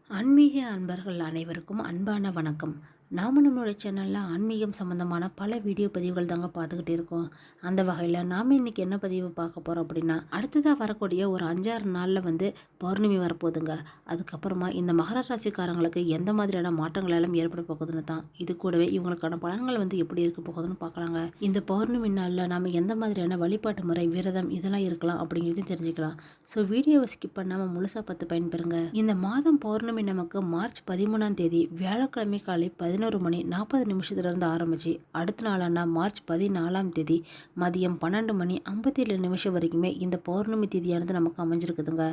ஆன்மீக அன்பர்கள் அனைவருக்கும் அன்பான வணக்கம். நாம நம்மளோட சேனலில் ஆன்மீகம் சம்மந்தமான பல வீடியோ பதிவுகள் தாங்க பார்த்துக்கிட்டு இருக்கோம். அந்த வகையில் நாம் இன்றைக்கி என்ன பதிவு பார்க்க போகிறோம் அப்படின்னா, அடுத்ததாக வரக்கூடிய ஒரு 5-6 நாளில் பௌர்ணமி வரப்போகுதுங்க. அதுக்கப்புறமா இந்த மகர ராசிக்காரங்களுக்கு எந்த மாதிரியான மாற்றங்கள் எல்லாம் ஏற்பட போகுதுன்னு தான், இது கூடவே இவங்களுக்கான பலன்கள் எப்படி இருக்க போகுதுன்னு பார்க்கலாங்க. இந்த பௌர்ணமி நாளில் நாம் எந்த மாதிரியான வழிபாட்டு முறை, விரதம் இதெல்லாம் இருக்கலாம் அப்படிங்கிறதையும் தெரிஞ்சுக்கலாம். ஸோ வீடியோவை ஸ்கிப் பண்ணாமல் முழுசாக பார்த்து பயன்பெறுங்க. இந்த மாதம் பௌர்ணமி நமக்கு மார்ச் 13ஆம் தேதி வியாழக்கிழமை காலை 11:40 ஆரம்பிச்சு அடுத்த நாளான மார்ச் 14ஆம் தேதி மதியம் 12:57 வரைக்குமே இந்த பௌர்ணமி தேதியானது நமக்கு அமைஞ்சிருக்குதுங்க.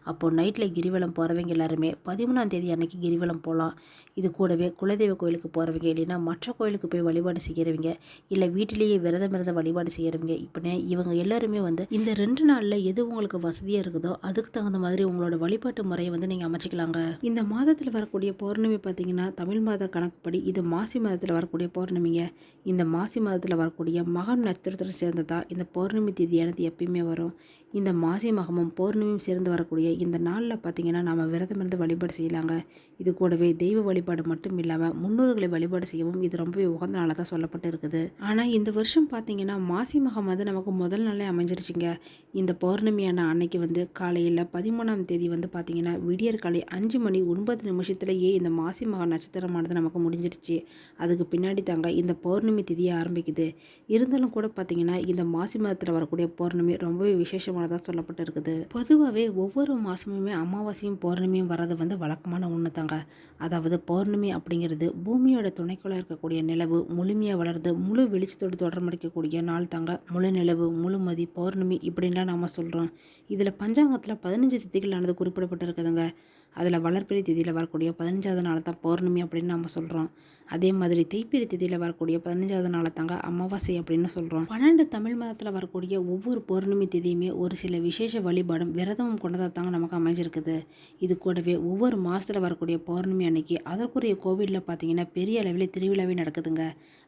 அப்போது நைட்டில் கிரிவலம் போகிறவங்க எல்லாருமே 13ஆம் தேதி அன்னைக்கு கிரிவலம் போகலாம். இது கூடவே குலதெய்வ கோயிலுக்கு போகிறவங்க, இல்லைன்னா மற்ற கோயிலுக்கு போய் வழிபாடு செய்கிறவங்க, இல்லை வீட்டிலேயே விரதம் இருந்த வழிபாடு செய்கிறவங்க, இப்படி இவங்க எல்லாருமே இந்த 2 நாளில் எது உங்களுக்கு வசதியாக இருக்குதோ அதுக்கு தகுந்த மாதிரி உங்களோட வழிபாட்டு முறையை நீங்கள் அமைச்சிக்கலாங்க. இந்த மாதத்தில் வரக்கூடிய பௌர்ணமி பார்த்தீங்கன்னா தமிழ் மாத கணக்குப்படி இது மாசி மாதத்தில் வரக்கூடிய பௌர்ணமிங்க. இந்த மாசி மாதத்தில் வரக்கூடிய மகம் நட்சத்திரத்தை சேர்ந்ததா இந்த பௌர்ணமி தேதியானது எப்பயுமே வரும். இந்த மாசி மகமும் பௌர்ணமியும் சேர்ந்து வரக்கூடிய இந்த நாளில் பார்த்தீங்கன்னா நாம் விரதம் இருந்து வழிபாடு செய்யலாங்க. இது கூடவே தெய்வ வழிபாடு மட்டும் இல்லாமல் முன்னோர்களை வழிபாடு செய்யவும் இது ரொம்பவே உகந்த நாளாக தான் சொல்லப்பட்டு இருக்குது. ஆனால் இந்த வருஷம் பார்த்தீங்கன்னா மாசி மகம் நமக்கு முதல் நாளே அமைஞ்சிருச்சுங்க. இந்த பௌர்ணமியான அன்னைக்கு காலையில் 13ஆம் தேதி பார்த்தீங்கன்னா விடியற் காலை 5:09 இந்த மாசி மக நட்சத்திரமானது நமக்கு முடிஞ்சிருச்சு. அதுக்கு பின்னாடி தாங்க இந்த பௌர்ணமி திதியை ஆரம்பிக்குது. இருந்தாலும் கூட பார்த்தீங்கன்னா இந்த மாசி மாதத்தில் வரக்கூடிய பௌர்ணமி ரொம்பவே விசேஷமானதாக சொல்லப்பட்டு இருக்குது. பொதுவாகவே ஒவ்வொரு மாதமுமே அமாவாசையும் பௌர்ணமியும் வர்றது வழக்கமான ஒன்று தாங்க. அதாவது பௌர்ணமி அப்படிங்கிறது பூமியோட துணைக்குள்ள இருக்கக்கூடிய நிலவு முழுமையாக வளர்ந்து முழு வெளிச்சத்தோடு தொடர்படிக்கக்கூடிய நாள் தாங்க முழு நிலவு, முழுமதி, பௌர்ணமி இப்படின்லாம் நாம் சொல்கிறோம். இதில் பஞ்சாங்கத்தில் 15 திதிகளானது குறிப்பிடப்பட்டு இருக்குதுங்க. அதில் வளர்பிறை திதியில் வரக்கூடிய 15வது நாள் தான் பௌர்ணமி அப்படின்னு நம்ம சொல்கிறோம். அதே மாதிரி தேய்பிறை திதியில் வரக்கூடிய 15வது நாளை தாங்க அமாவாசை அப்படின்னு சொல்கிறோம். 12 தமிழ் மாதத்தில் வரக்கூடிய ஒவ்வொரு பௌர்ணமி திதியுமே ஒரு சில விசேஷ வழிபாடும் விரதமும் கொண்டதாக தாங்க நமக்கு அமைஞ்சிருக்குது. இது கூடவே ஒவ்வொரு மாதத்தில் வரக்கூடிய பௌர்ணமி அன்னைக்கு அதற்குரிய கோவிலில் பார்த்தீங்கன்னா பெரிய அளவில் திருவிழாவே நடக்குதுங்க.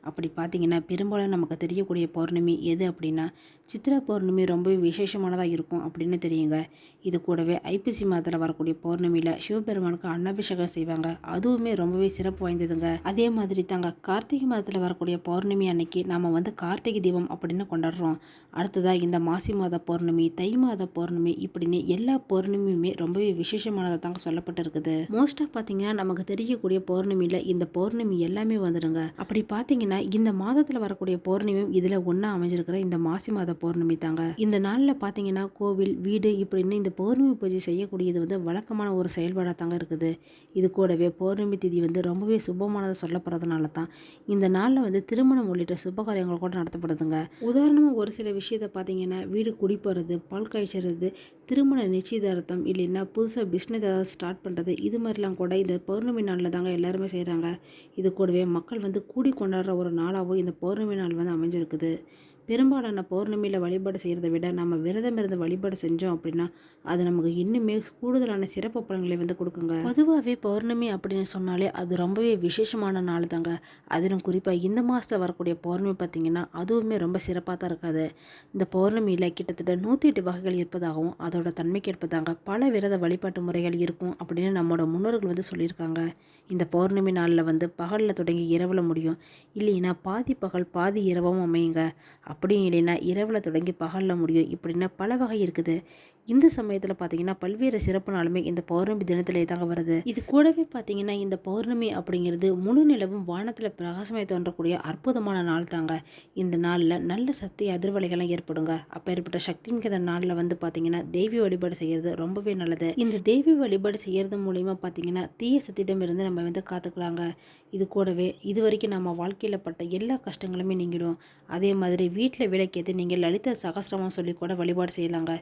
அப்படி பார்த்தீங்கன்னா பெரும்பாலும் நமக்கு தெரியக்கூடிய பௌர்ணமி எது அப்படின்னா சித்திரை பௌர்ணமி ரொம்பவே விசேஷமானதாக இருக்கும் அப்படின்னு தெரியுங்க. இது கூடவே ஐப்பசி மாதத்தில் வரக்கூடிய பௌர்ணமியில் சிவபெருமானுக்கு அன்னாபிஷேகம் செய்வாங்க. அதுவுமே ரொம்பவே சிறப்பு வாய்ந்ததுங்க. அதே மாதிரி தாங்க கார்த்திகை மாதத்தில் வரக்கூடிய பௌர்ணமி அன்னைக்கு நாம் கார்த்திகை தீபம் அப்படின்னு கொண்டாடுறோம். அடுத்ததாக இந்த மாசி மாத பௌர்ணமி, தை மாத பௌர்ணமி இப்படின்னு எல்லா பௌர்ணமியுமே ரொம்பவே விசேஷமானதாக தாங்க சொல்லப்பட்டு இருக்குது. மோஸ்ட்டாக பார்த்தீங்கன்னா நமக்கு தெரியக்கூடிய பௌர்ணமியில் இந்த பௌர்ணமி எல்லாமே வந்துடுங்க. அப்படி பார்த்தீங்கன்னா இந்த மாதத்தில் வரக்கூடிய பௌர்ணமியும் இதில் ஒன்றா அமைஞ்சிருக்கிற இந்த மாசி மாத பௌர்ணமி தாங்க. இந்த நாளில் பார்த்தீங்கன்னா கோவில், வீடு இப்படின்னு இந்த பௌர்ணமி பூஜை செய்யக்கூடியது வழக்கமான ஒரு செயல்பாடாக தாங்க இருக்குது. இது கூடவே பௌர்ணமி திதி ரொம்பவே சுபமானதாக சொல்லப்படுறதுனால தான் இந்த நாளில் திருமணம் உள்ளிட்ட சுபகாரியங்கள் கூட நடத்தப்படுதுங்க. உதாரணமாக ஒரு சில விஷயத்தை பார்த்தீங்கன்னா வீடு குடி போகிறது, பால் காய்ச்சறது, திருமண நிச்சயதார்த்தம், இல்லைன்னா புதுசாக பிஸ்னஸ் ஏதாவது ஸ்டார்ட் பண்ணுறது, இது மாதிரிலாம் கூட இந்த பௌர்ணமி நாளில் தாங்க எல்லாருமே செய்கிறாங்க. இது கூடவே மக்கள் கூடி கொண்டாடுற ஒரு நாளாகவும் இந்த பௌர்ணமி நாள் அமைஞ்சிருக்குது. பெரும்பாலான பௌர்ணமியில் வழிபாடு செய்கிறத விட நம்ம விரதம் இருந்து வழிபாடு செஞ்சோம் அப்படின்னா அது நமக்கு இன்னுமே கூடுதலான சிறப்பு பலன்களை கொடுக்குங்க. பொதுவாகவே பௌர்ணமி அப்படின்னு சொன்னாலே அது ரொம்பவே விசேஷமான நாள் தாங்க. அதிலும் குறிப்பாக இந்த மாதத்தில் வரக்கூடிய பௌர்ணமி பார்த்திங்கன்னா அதுவுமே ரொம்ப சிறப்பாக தான் இருக்காது. இந்த பௌர்ணமியில் கிட்டத்தட்ட 108 வகைகள் இருப்பதாகவும் அதோட தன்மைக்கு ஏற்பதாங்க பல விரத வழிபாட்டு முறைகள் இருக்கும் அப்படின்னு நம்மளோட முன்னோர்கள் சொல்லியிருக்காங்க. இந்த பௌர்ணமி நாளில் பகலில் தொடங்கி இரவில் முடியும், இல்லைன்னா பாதி பகல் பாதி இரவும் அமையுங்க. அப்படியும் இல்லைன்னா இரவில் தொடங்கி பகலில் முடியும், இப்படின்னா பல வகை இருக்குது. இந்த சமயத்தில் பார்த்தீங்கன்னா பல்வேறு சிறப்பு நாளுமே இந்த பௌர்ணமி தினத்திலே தாங்க வருது. இது கூடவே பார்த்தீங்கன்னா இந்த பௌர்ணமி அப்படிங்கிறது முழு நிலவும் வானத்தில் பிரகாசமாய் தோன்றக்கூடிய அற்புதமான நாள் தாங்க. இந்த நாளில் நல்ல சக்தி அதிர்வலைகள்லாம் ஏற்படுங்க. அப்பேற்பட்ட சக்தி மிக்க நாளில் பார்த்தீங்கன்னா தெய்வ வழிபாடு செய்கிறது ரொம்பவே நல்லது. இந்த தெய்வ வழிபாடு செய்கிறது மூலிமா பார்த்தீங்கன்னா தீய சக்தியிடம் இருந்து நம்ம காத்துக்கலாங்க. இது கூடவே இது வரைக்கும் நம்ம வாழ்க்கையில் பட்ட எல்லா கஷ்டங்களுமே நீங்கிடும். அதே மாதிரி வீட்டில் விளக்கேற்றி நீங்கள் லலிதா சகஸ்ரமம் சொல்லி கூட வழிபாடு செய்யலாங்க.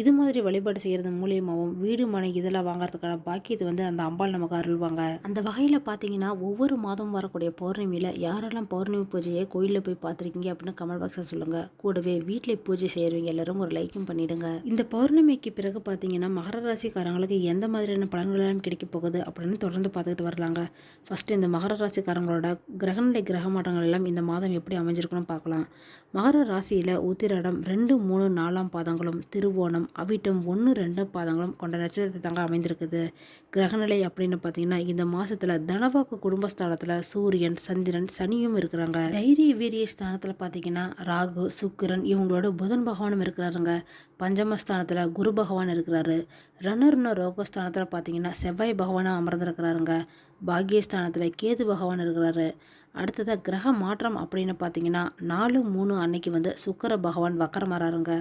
இது மாதிரி வழிபாடு செய்கிறது மூலியமாகவும் வீடு மனை இதெல்லாம் வாங்குறதுக்கான பாக்கியத்தை அந்த அம்பாள் நமக்கு அருள்வாங்க. அந்த வகையில் பார்த்தீங்கன்னா ஒவ்வொரு மாதம் வரக்கூடிய பௌர்ணமியில் யாரெல்லாம் பௌர்ணமி பூஜையை கோயிலில் போய் பார்த்துருக்கீங்க அப்படின்னு கமெண்ட் பாக்ஸில் சொல்லுங்கள். கூடவே வீட்டில் பூஜை செய்கிறவங்க எல்லாரும் ஒரு லைக்கும் பண்ணிவிடுங்க. இந்த பௌர்ணமிக்கு பிறகு பார்த்தீங்கன்னா மகர ராசிக்காரங்களுக்கு எந்த மாதிரியான பலன்கள் எல்லாம் கிடைக்க போகுது அப்படின்னு தொடர்ந்து பார்த்துக்கிட்டு வரலாங்க. ஃபஸ்ட்டு இந்த மகர ராசிக்காரங்களோட கிரகநிலை கிரக மாற்றங்கள் எல்லாம் இந்த மாதம் எப்படி அமைஞ்சிருக்குன்னு பார்க்கலாம். மகர மகர ராசியில் உத்திராடம் 2, 3, 4ஆம் பாதங்களும், திருவோணம், அவிட்டம் 1, 2 பாதங்களும் கொண்ட நட்சத்திரத்தை தாங்க அமைந்திருக்குது. கிரகநிலை அப்படின்னு பார்த்தீங்கன்னா இந்த மாசத்துல தனவாக்கு குடும்பஸ்தானத்தில் சூரியன், சந்திரன், சனியும் இருக்கிறாங்க. தைரிய வீரிய ஸ்தானத்தில் பார்த்தீங்கன்னா ராகு, சுக்கிரன் இவங்களோட புதன் பகவானும் இருக்கிறாருங்க. பஞ்சமஸ்தானத்தில் குரு பகவான் இருக்கிறாரு. ரணர்ன ரோகஸ்தானத்தில் பார்த்தீங்கன்னா செவ்வாய் பகவானும் அமர்ந்திருக்கிறாருங்க. பாக்கியஸ்தானத்தில் கேது பகவான் இருக்கிறாரு. அடுத்ததாக கிரக மாற்றம் அப்படின்னு பார்த்தீங்கன்னா 4/3 அன்னைக்கு வந்து சுக்கிர பகவான் வக்கரமாறாருங்க.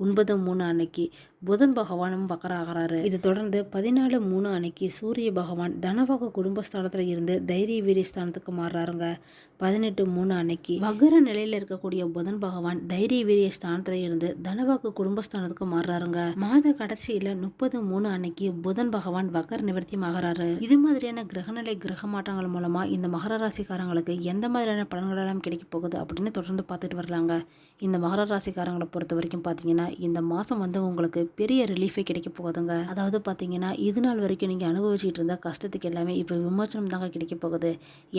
9/3 அன்னைக்கு புதன் பகவானும் வக்கர ஆகிறாரு. இது தொடர்ந்து 14/3 அன்னைக்கு சூரிய பகவான் தனவாக்கு குடும்பஸ்தானத்தில் இருந்து தைரிய வீரிய ஸ்தானத்துக்கு மாறுறாருங்க. 18/3 அன்னைக்கு வக்ர நிலையில் இருக்கக்கூடிய புதன் பகவான் தைரிய வீரிய ஸ்தானத்துல இருந்து தனவாக்கு குடும்பஸ்தானத்துக்கு மாறுறாருங்க. மாத கடைசியில 30/3 அன்னைக்கு புதன் பகவான் வக்கர நிவர்த்தியும் ஆகிறாரு. இது மாதிரியான கிரகநிலை கிரக மாற்றங்கள் மூலமா இந்த மகர ராசிக்காரங்களுக்கு எந்த மாதிரியான பலன்கள் எல்லாம் கிடைக்க போகுது அப்படின்னு தொடர்ந்து பார்த்துட்டு வரலாங்க. இந்த மகர ராசிக்காரங்களை பொறுத்த வரைக்கும் பார்த்தீங்கன்னா இந்த மாதம் வந்து உங்களுக்கு பெரிய ரிலீஃபே கிடைக்க போகுதுங்க. அதாவது பார்த்தீங்கன்னா இது நாள் வரைக்கும் நீங்கள் அனுபவிச்சுட்டு இருந்த கஷ்டத்துக்கு எல்லாமே இப்போ விமோச்சனம் தாங்க கிடைக்க போகுது.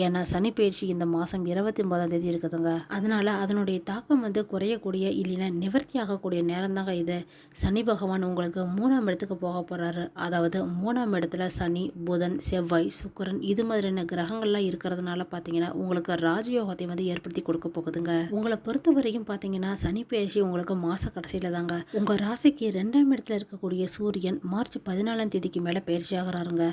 ஏன்னா சனி பயிற்சி இந்த மாதம் 29ஆம் தேதி இருக்குதுங்க. அதனால அதனுடைய தாக்கம் வந்து குறையக்கூடிய இல்லைன்னா நிவர்த்தி ஆகக்கூடிய நேரம் தாங்க இது. சனி பகவான் உங்களுக்கு 3ஆம் இடத்துக்கு போக போறாரு. அதாவது 3ஆம் இடத்துல சனி, புதன், செவ்வாய், சுக்கிரன் இது மாதிரியான கிரகங்கள்லாம் இருக்கிறதுனால பார்த்தீங்கன்னா உங்களுக்கு ராஜயோகத்தை வந்து ஏற்படுத்தி கொடுக்க போகுதுங்க. உங்களை பொறுத்த வரைக்கும் பார்த்தீங்கன்னா சனி பயிற்சி உங்களுக்கு மாச கடைசியில தாங்க. உங்க ராசிக்கு 2ஆம் இடத்துல இருக்கக்கூடிய சூரியன் மார்ச் 14ஆம் தேதிக்கு மேல பயிற்சி ஆகிறாருங்க.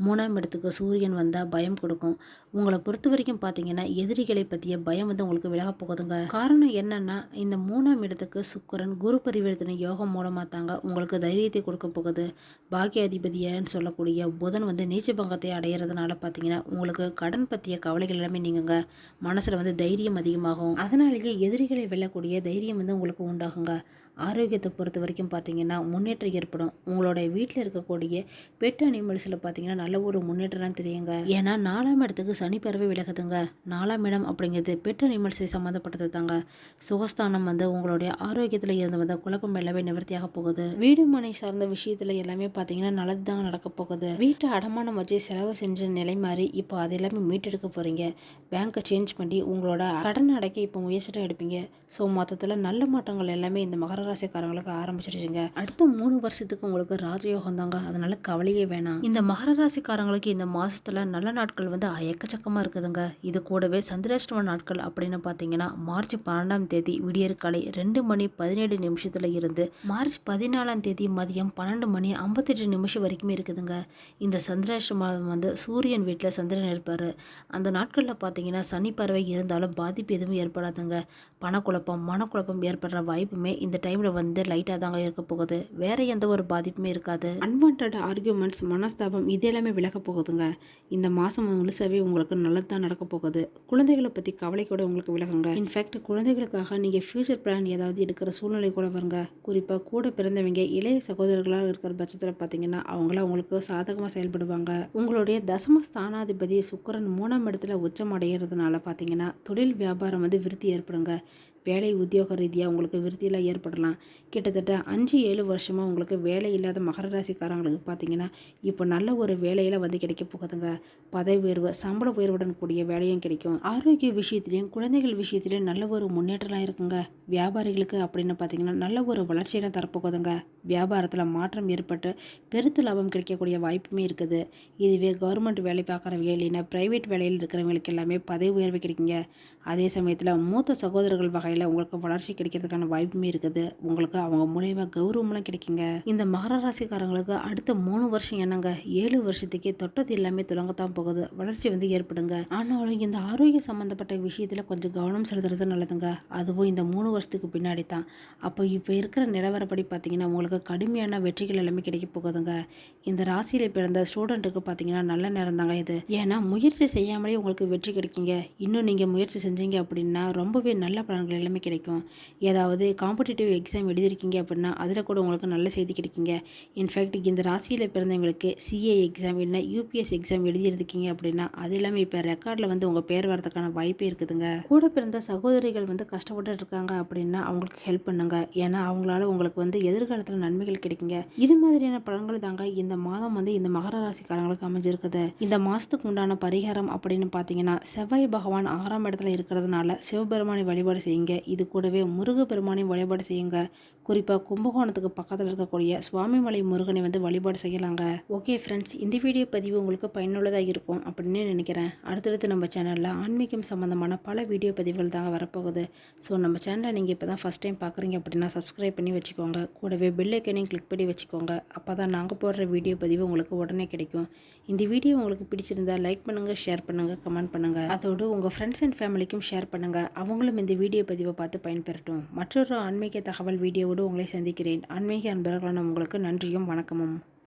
3ஆம் இடத்துக்கு சூரியன் வந்தா பயம் கொடுக்கும். உங்களை பொறுத்த வரைக்கும் பார்த்தீங்கன்னா எதிரிகளை பற்றிய பயம் வந்து உங்களுக்கு விலக போகுதுங்க. காரணம் என்னன்னா இந்த 3ஆம் இடத்துக்கு சுக்கிரன் குரு பரிவர்த்தனை யோகம் மூலமா தாங்க உங்களுக்கு தைரியத்தை கொடுக்க போகுது. பாக்கியாதிபதியன்னு சொல்லக்கூடிய புதன் வந்து நீச்சபங்கத்தை அடையிறதுனால பார்த்தீங்கன்னா உங்களுக்கு கடன் பற்றிய கவலைகள் எல்லாமே நீங்குங்க. மனசுல வந்து தைரியம் அதிகமாகும். அதனாலேயே எதிரிகளை வெல்லக்கூடிய தைரியம் வந்து உங்களுக்கு உண்டாகுங்க. ஆரோக்கியத்தை பொறுத்த வரைக்கும் பார்த்தீங்கன்னா முன்னேற்றம் ஏற்படும். உங்களோட வீட்டில் இருக்கக்கூடிய பெட் அனிமல்ஸில் பார்த்தீங்கன்னா நல்ல ஒரு முன்னேற்றம் தெரியுங்க. ஏன்னா 4ஆம் இடத்துக்கு சனி பறவை விலகுதுங்க. 4ஆம் இடம் அப்படிங்கிறது பெட் அனிமல்ஸை சம்மந்தப்பட்டது தாங்க. சுகஸ்தானம் வந்து உங்களுடைய ஆரோக்கியத்தில் இருந்து வந்த குழப்பம் எல்லாமே நிவர்த்தியாக போகுது. வீடு மனை சார்ந்த விஷயத்தில் எல்லாமே பார்த்தீங்கன்னா நல்லது தாங்க நடக்க போகுது. வீட்டை அடமானம் வச்சு செலவு செஞ்ச நிலை மாறி இப்போ அது எல்லாமே மீட்டெடுக்க போகிறீங்க. பேங்க்கை சேஞ்ச் பண்ணி உங்களோட கடன் அடைக்க இப்போ முயற்சிட்டு எடுப்பீங்க. ஸோ மொத்தத்தில் நல்ல மாற்றங்கள் எல்லாமே இந்த மகர ராசிக்காரங்களுக்கு ஆரம்பிச்சிருச்சுங்க. அடுத்த 3 வருஷத்துக்கு உங்களுக்கு ராஜயோகம் தாங்க. அதனால கவலையே வேணாம். இந்த மகர ராசிக்காரங்களுக்கு இந்த மாசத்துல நல்ல நாட்கள் வந்து எக்கச்சக்கமா இருக்குதுங்க. இது கூடவே சந்திராஷ்டம நாட்கள் அப்படின்னு பார்த்தீங்கன்னா மார்ச் 12ஆம் தேதி விடியற்காலை 2:17 இருந்து மார்ச் 14ஆம் தேதி மதியம் 12:58 வரைக்குமே இருக்குதுங்க. இந்த சந்திராஷ்டமம் வந்து சூரியன் வீட்டில் சந்திரன் இருப்பாரு. அந்த நாட்களில் பார்த்தீங்கன்னா சனி பறவை இருந்தாலும் பாதிப்பு எதுவும் ஏற்படாதுங்க. பணக்குழப்பம், மனக்குழப்பம் ஏற்படுற வாய்ப்புமே இந்த டைமில் வந்து லைட்டாக தாங்க இருக்க போகுது. வேற எந்த ஒரு பாதிப்புமே இருக்காது. அன்வான்ட் ஆர்கியூமெண்ட்ஸ், மனஸ்தாபம் இது எல்லாமே விலக போகுதுங்க. இந்த மாதம் முழுசாவே உங்களுக்கு நல்லது தான் நடக்க போகுது. குழந்தைகளை பற்றி கவலை கூட உங்களுக்கு விலகுங்க. இன்ஃபேக்ட் குழந்தைகளுக்காக நீங்கள் ஃபியூச்சர் பிளான் ஏதாவது எடுக்கிற சூழ்நிலை கூட வருங்க. குறிப்பாக கூட பிறந்தவங்க இளைய சகோதரர்களாக இருக்கிற பட்சத்தில் பார்த்தீங்கன்னா அவங்கள உங்களுக்கு சாதகமாக செயல்படுவாங்க. உங்களுடைய தசம ஸ்தானாதிபதி சுக்கிரன் 3ஆம் இடத்துல உச்சம் அடைகிறதுனால பார்த்தீங்கன்னா தொழில் வியாபாரம் வந்து விருத்தி ஏற்படுங்க. வேலை உத்தியோக ரீதியாக உங்களுக்கு விருத்தியெல்லாம் ஏற்படலாம். கிட்டத்தட்ட 5-7 வருஷமாக உங்களுக்கு வேலை இல்லாத மகர ராசிக்காரங்களுக்கு பார்த்தீங்கன்னா இப்போ நல்ல ஒரு வேலையெல்லாம் வந்து கிடைக்க போகுதுங்க. பதவி உயர்வு, சம்பள உயர்வுடன் கூடிய வேலையும் கிடைக்கும். ஆரோக்கிய விஷயத்துலையும் குழந்தைகள் விஷயத்துலையும் நல்ல ஒரு முன்னேற்றம்லாம் இருக்குங்க. வியாபாரிகளுக்கு அப்படின்னு பார்த்தீங்கன்னா நல்ல ஒரு வளர்ச்சியெல்லாம் தரப்போகுதுங்க. வியாபாரத்தில் மாற்றம் ஏற்பட்டு பெருத்து லாபம் கிடைக்கக்கூடிய வாய்ப்புமே இருக்குது. இதுவே கவர்மெண்ட் வேலை பார்க்குறவங்க இல்லைன்னா ப்ரைவேட் வேலையில் இருக்கிறவங்களுக்கு எல்லாமே பதவி உயர்வு கிடைக்குங்க. அதே சமயத்தில் மூத்த சகோதரர்கள் வகையில் உங்களுக்கு வளர்ச்சி கிடைக்கிறதுக்கான வாய்ப்புமே இருக்குது. உங்களுக்கு அவங்க மூலயமா கௌரவம்லாம் கிடைக்குங்க. இந்த மகர ராசிக்காரங்களுக்கு அடுத்த 3 வருஷம் என்னங்க 7 வருஷத்துக்கே தொட்டது எல்லாமே தொடங்கத்தான் போகுது. வளர்ச்சி வந்து ஏற்படுங்க. ஆனாலும் இந்த ஆரோக்கிய சம்பந்தப்பட்ட விஷயத்தில் கொஞ்சம் கவனம் செலுத்துறது நல்லதுங்க. அதுவும் இந்த 3 வருஷத்துக்கு பின்னாடி தான். அப்போ இப்போ இருக்கிற நிலவரப்படி பார்த்தீங்கன்னா உங்களுக்கு கடுமையான வெற்றிகள் எல்லாமே கிடைக்க போகுதுங்க. இந்த ராசியில் பிறந்த ஸ்டூடெண்ட்டுக்கு பார்த்தீங்கன்னா நல்ல நேரம் தாங்க இது. ஏன்னா முயற்சி செய்யாமலே உங்களுக்கு வெற்றி கிடைக்குங்க. இன்னும் நீங்கள் முயற்சி செஞ்சீங்க அப்படின்னா ரொம்பவே நல்ல பலன்கள் எல்லாமே கிடைக்கும். ஏதாவது காம்படிட்டிவ் எக்ஸாம் எழுதியிருக்கீங்க அப்படின்னா அதில் கூட உங்களுக்கு நல்ல செய்தி கிடைக்குங்க. இன்ஃபேக்ட் இந்த ராசியில் பிறந்தவங்களுக்கு சிஏ எக்ஸாம் இல்லைன்னா யூபிஎஸ் எக்ஸாம் எழுதியிருக்கீங்க அப்படின்னா அது எல்லாமே இப்போ ரெக்கார்டில் வந்து உங்கள் பேர் வரதுக்கான வாய்ப்பே இருக்குதுங்க. கூட பிறந்த சகோதரிகள் வந்து கஷ்டப்பட்டு இருக்காங்க அப்படின்னா அவங்களுக்கு ஹெல்ப் பண்ணுங்க. ஏன்னா அவங்களால உங்களுக்கு வந்து எதிர்காலத்தில் நன்மைகள் கிடைக்குங்க. இது மாதிரியான பலன்கள் தாங்க இந்த மாதம் வந்து இந்த மகர ராசிக்காரங்களுக்கு அமைஞ்சிருக்குது. இந்த மாதத்துக்கு உண்டான பரிகாரம் அப்படின்னு பார்த்தீங்கன்னா செவ்வாய் பகவான் 6ஆம் இடத்துல இருக்கிறதுனால சிவபெருமானை வழிபாடு செய்யுங்க. செய்யுங்க. இது கூடவே முருகப்பெருமானையும் வழிபாடு செய்யுங்க. குறிப்பாக கும்பகோணத்துக்கு பக்கத்தில் இருக்கக்கூடிய சுவாமிமலை முருகனை வந்து வழிபாடு செய்யலாங்க. ஓகே ஃப்ரெண்ட்ஸ், இந்த வீடியோ பதிவு உங்களுக்கு பயனுள்ளதாக இருக்கும் அப்படின்னு நினைக்கிறேன். அடுத்தடுத்து நம்ம சேனலில் ஆன்மீகம் சம்மந்தமான பல வீடியோ பதிவுகள் தாங்க வரப்போகுது. ஸோ நம்ம சேனலை நீங்கள் இப்போ தான் ஃபஸ்ட் டைம் பார்க்குறீங்க அப்படின்னா சப்ஸ்கிரைப் பண்ணி வச்சுக்கோங்க. கூடவே பெல் ஐக்கனையும் கிளிக் பண்ணி வச்சுக்கோங்க. அப்போ தான் நாங்கள் போடுற வீடியோ பதிவு உங்களுக்கு உடனே கிடைக்கும். இந்த வீடியோ உங்களுக்கு பிடிச்சிருந்தா லைக் பண்ணுங்கள், ஷேர் பண்ணுங்கள், கமெண்ட் பண்ணுங்கள். அதோடு உங்கள் ஃப்ரெண்ட்ஸ் அண்ட் ஃபேமிலிக்கும் ஷேர் பண்ணுங்கள். அவங்களும் இந்த வீடியோ பதிவை பார்த்து பயன்பெறட்டும். மற்றொரு ஆன்மீக தகவல் வீடியோவோடு உங்களை சந்திக்கிறேன். ஆன்மீக அன்பர்களான உங்களுக்கு நன்றியும் வணக்கமும்.